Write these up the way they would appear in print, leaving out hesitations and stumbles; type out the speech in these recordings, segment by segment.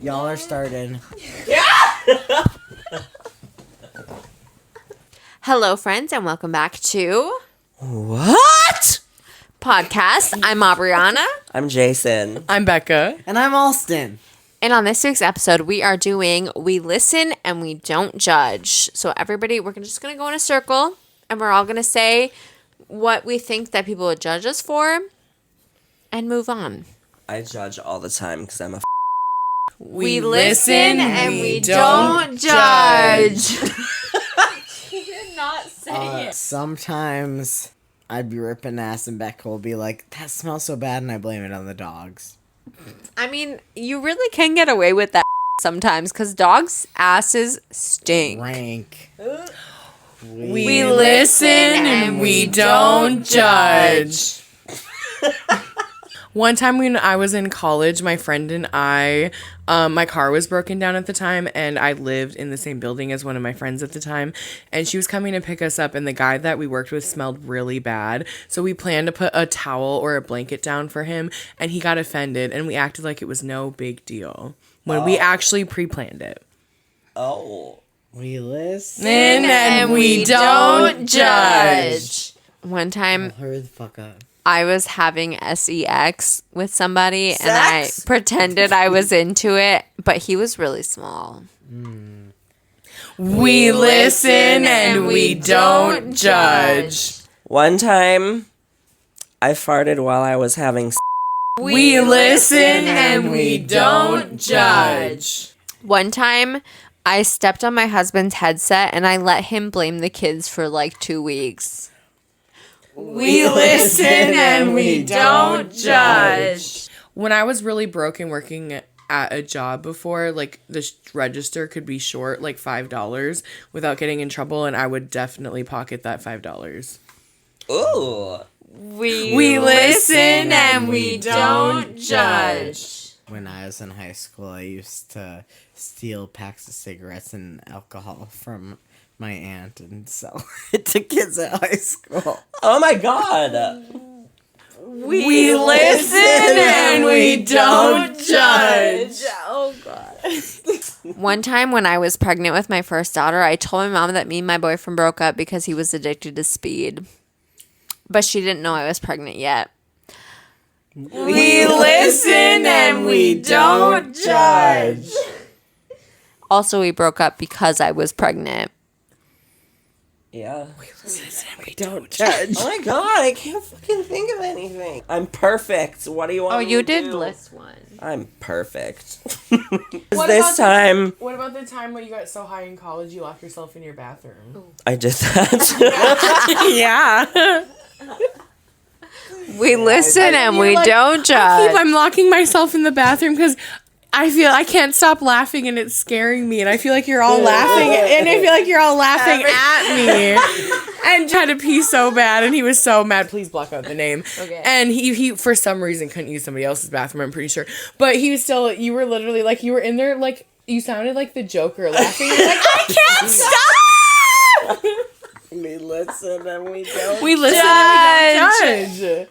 Y'all are starting. Hello, friends, and welcome back to What? Podcast. I'm Aubriana, I'm Jason. I'm Becca. And I'm Alston. and on this week's episode, we are doing We Listen and We Don't Judge. So, everybody, we're just going to go in a circle, and we're all going to say what we think that people would judge us for, and move on. I judge all the time because I'm a We listen and we don't judge. You did not say it. Sometimes I'd be ripping ass and Becca will be like, that smells so bad, and I blame it on the dogs. I mean, you really can get away with that sometimes because dogs' asses stink. Rank. We listen and we don't judge. One time when I was in college, my friend and I, my car was broken down at the time, and I lived in the same building as one of my friends at the time, and she was coming to pick us up, and the guy that we worked with smelled really bad, so we planned to put a towel or a blanket down for him, and he got offended, and we acted like it was no big deal, when we actually pre-planned it. Oh. We listen. And we don't judge. One time, Hurry the fuck up. I was having sex with somebody and I Sex? pretended I was into it, but he was really small. We listen and we don't judge. One time, I farted while I was having We listen and we don't judge. One time, I stepped on my husband's headset and I let him blame the kids for like 2 weeks. We listen and we don't judge. When I was really broken working at a job before, like the register could be short like $5 without getting in trouble, and I would definitely pocket that $5. Ooh. We listen and we don't judge. When I was in high school, I used to steal packs of cigarettes and alcohol from my aunt and sell it to kids at high school. Oh my god. We listen and we don't judge. Oh, God. One time when I was pregnant with my first daughter, I told my mom that me and my boyfriend broke up because he was addicted to speed. But she didn't know I was pregnant yet. We listen and we don't judge. Also, we broke up because I was pregnant. Yeah. We don't judge. Oh my god, I can't fucking think of anything. I'm perfect. What do you want Oh, me you to did do? list one. I'm perfect. What This about time, What about the time when you got so high in college you locked yourself in your bathroom? I did that. Yeah. We listen and we don't judge. I'm locking myself in the bathroom because I feel I can't stop laughing and it's scaring me, and I feel like you're all laughing, and I feel like you're all laughing at me, and trying to pee so bad, and he was so mad. Please block out the name. Okay. And he for some reason couldn't use somebody else's bathroom. I'm pretty sure, but he was still. You were literally like you were in there like you sounded like the Joker laughing. You're like I can't stop. We listen and we don't. We listen and we don't judge.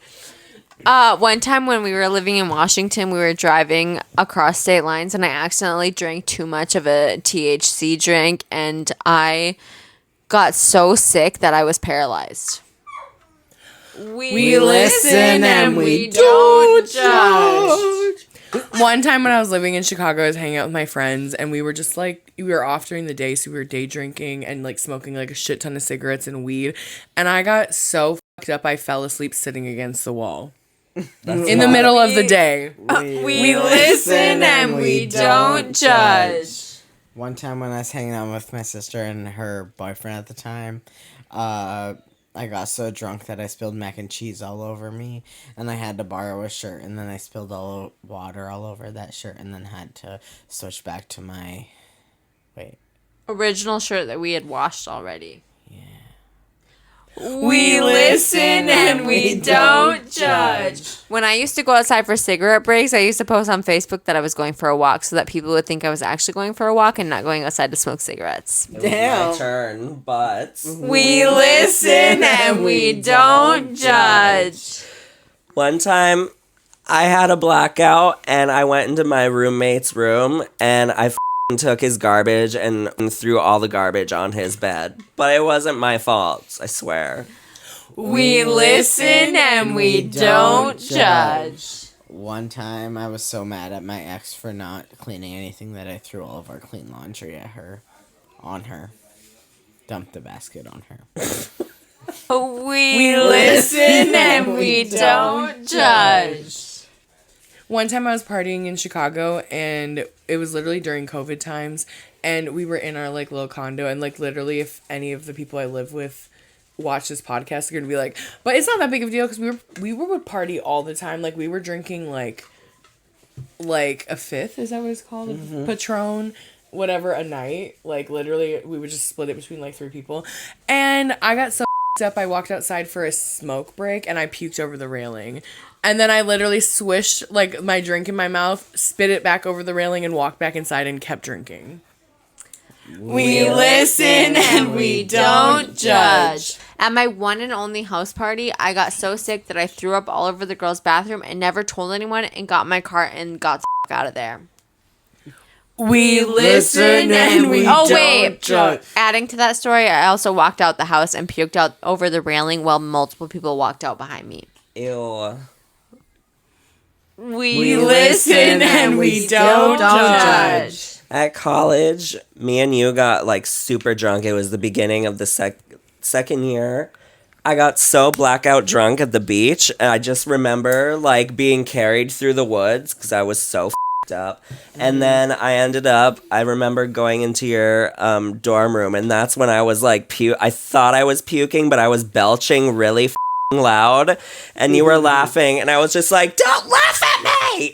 One time when we were living in Washington, we were driving across state lines and I accidentally drank too much of a THC drink and I got so sick that I was paralyzed. We listen and we don't judge. One time when I was living in Chicago, I was hanging out with my friends, and we were just like, we were off during the day, so we were day drinking and like smoking like a shit ton of cigarettes and weed. And I got so fucked up, I fell asleep sitting against the wall in the middle of the day. We listen and we don't judge. One time when I was hanging out with my sister and her boyfriend at the time, I got so drunk that I spilled mac and cheese all over me, and I had to borrow a shirt, and then I spilled water all over that shirt, and then had to switch back to my... Wait. Original shirt that we had washed already. We listen and we don't judge. When I used to go outside for cigarette breaks, I used to post on Facebook that I was going for a walk so that people would think I was actually going for a walk and not going outside to smoke cigarettes. It was my turn, but We listen and we don't judge. one time I had a blackout and I went into my roommate's room and I took his garbage and threw all the garbage on his bed. But it wasn't my fault, I swear. We listen and we don't judge. One time I was so mad at my ex for not cleaning anything that I threw all of our clean laundry at her. On her. Dumped the basket on her. We listen and we don't judge. One time I was partying in Chicago, and it was literally during COVID times, and we were in our, like, little condo, and, like, literally if any of the people I live with watch this podcast, they're gonna be like, but it's not that big of a deal, because we would party all the time. Like, we were drinking, like a fifth, is that what it's called? Mm-hmm. Patron, whatever, a night. Like, literally, we would just split it between, like, 3 people. And I got so up, I walked outside for a smoke break, and I puked over the railing. And then I literally swished, like, my drink in my mouth, spit it back over the railing, and walked back inside and kept drinking. We listen and we don't judge. At my one and only house party, I got so sick that I threw up all over the girls' bathroom and never told anyone and got in my car and got the f*** out of there. We listen and we don't judge. Adding to that story, I also walked out the house and puked out over the railing while multiple people walked out behind me. Ew. We listen and we don't judge. At college, me and you got, like, super drunk. It was the beginning of the second year. I got so blackout drunk at the beach, and I just remember, like, being carried through the woods because I was so f***ed up. And then I remember going into your dorm room, and that's when I was, like, I thought I was puking, but I was belching really loud, and you were laughing, and I was just like, don't laugh at me!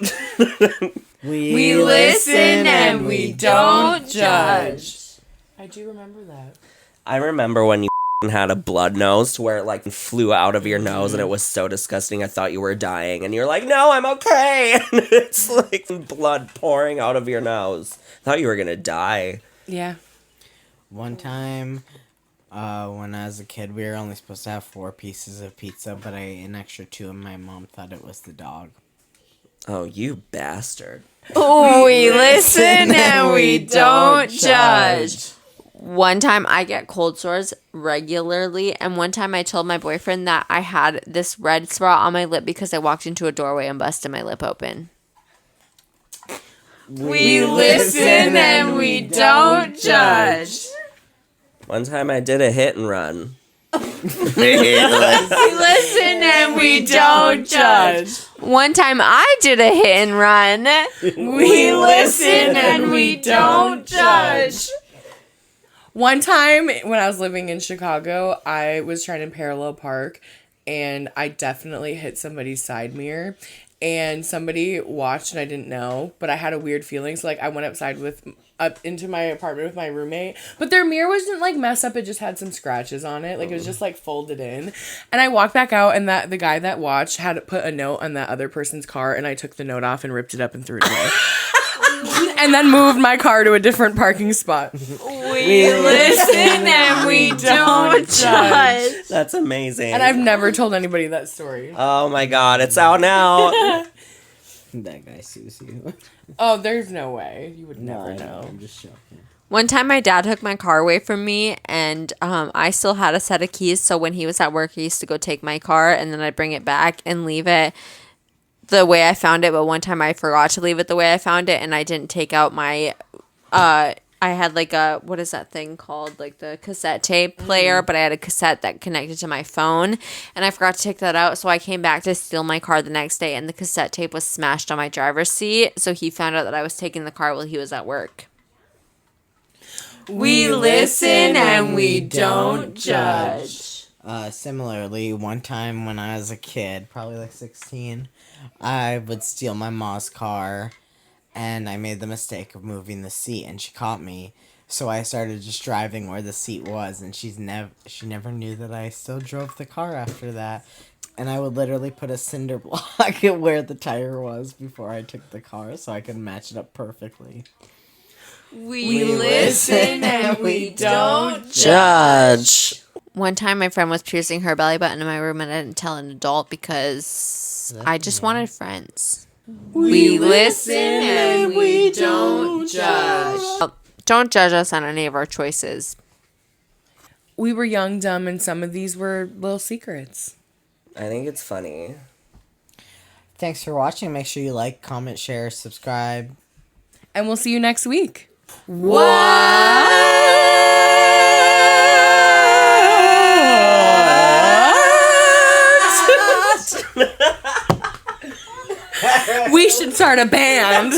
We listen and we don't judge. I do remember that. I remember when you had a blood nose to where it, like, flew out of your nose, and it was so disgusting. I thought you were dying, and you're like, no, I'm okay. And it's like blood pouring out of your nose. I thought you were gonna die. Yeah. One time, when I was a kid, we were only supposed to have 4 pieces of pizza, but I ate an extra 2, and my mom thought it was the dog. Oh, you bastard. We listen and we don't judge. One time I get cold sores regularly, and one time I told my boyfriend that I had this red spot on my lip because I walked into a doorway and busted my lip open. We listen and we don't judge. One time I did a hit and run. We listen and we don't judge. One time I did a hit and run. We listen and we don't judge. One time when I was living in Chicago, I was trying to parallel park, and I definitely hit somebody's side mirror. And somebody watched, and I didn't know, but I had a weird feeling. So, like, I went up into my apartment with my roommate, but their mirror wasn't, like, messed up. It just had some scratches on it. Like, it was just, like, folded in. And I walked back out, and the guy that watched had put a note on that other person's car, and I took the note off and ripped it up and threw it away. And then moved my car to a different parking spot. We listen and we don't judge. That's amazing. And I've never told anybody that story. Oh my god, it's out now. That guy sues you. Oh, there's no way. You would never No, know. I'm just joking. One time my dad took my car away from me, and I still had a set of keys, so when he was at work, he used to go take my car, and then I'd bring it back and leave it the way I found it. But one time I forgot to leave it the way I found it, and I didn't take out my I had, like, a, what is that thing called? Like, the cassette tape player, but I had a cassette that connected to my phone, and I forgot to take that out, so I came back to steal my car the next day, and the cassette tape was smashed on my driver's seat, so he found out that I was taking the car while he was at work. We listen and we don't judge. Similarly, one time when I was a kid, probably like 16, I would steal my mom's car, and I made the mistake of moving the seat, and she caught me. So I started just driving where the seat was, and she never knew that I still drove the car after that. And I would literally put a cinder block where the tire was before I took the car, so I could match it up perfectly. We listen and we don't Judge. One time my friend was piercing her belly button in my room and I didn't tell an adult because I just wanted friends. We listen and we don't judge. Don't judge us on any of our choices. We were young, dumb, and some of these were little secrets. I think it's funny. Thanks for watching. Make sure you like, comment, share, subscribe. And we'll see you next week. We should start a band.